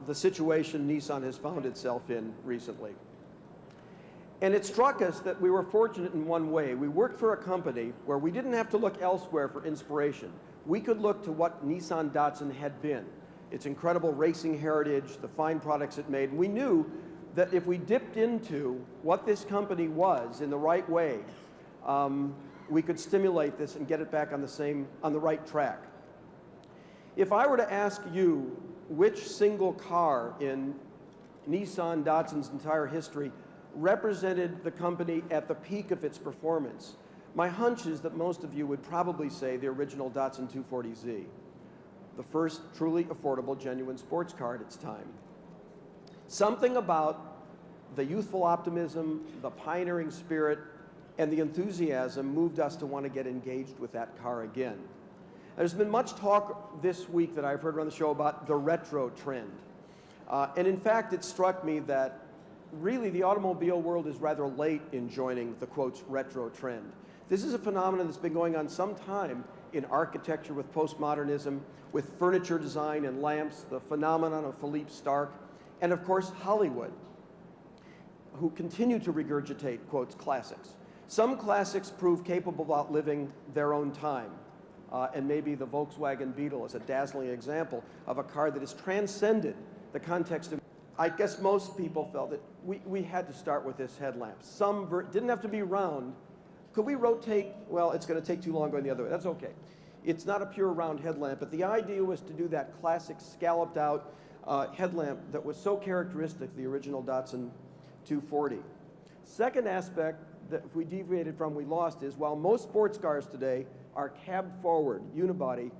the situation Nissan has found itself in recently. And it struck us that we were fortunate in one way. We worked for a company where we didn't have to look elsewhere for inspiration. We could look to what Nissan Datsun had been, its incredible racing heritage, the fine products it made. And we knew that if we dipped into what this company was in the right way, we could stimulate this and get it back on the right track. If I were to ask you which single car in Nissan Datsun's entire history represented the company at the peak of its performance, my hunch is that most of you would probably say the original Datsun 240Z, the first truly affordable, genuine sports car at its time. Something about the youthful optimism, the pioneering spirit, and the enthusiasm moved us to want to get engaged with that car again. There's been much talk this week that I've heard around the show about the retro trend. And in fact, it struck me that really the automobile world is rather late in joining the, quotes, retro trend. This is a phenomenon that's been going on some time in architecture with postmodernism, with furniture design and lamps, the phenomenon of Philippe Starck, and of course Hollywood, who continue to regurgitate, quotes, classics. Some classics prove capable of outliving their own time. And maybe the Volkswagen Beetle is a dazzling example of a car that has transcended the context of. I guess most people felt that we had to start with this headlamp. Some didn't have to be round. Could we rotate? Well, it's going to take too long going the other way. That's okay. It's not a pure round headlamp, but the idea was to do that classic scalloped out headlamp that was so characteristic of the original Datsun 240. Second aspect that if we deviated from, we lost is while most sports cars today are cab forward, unibody,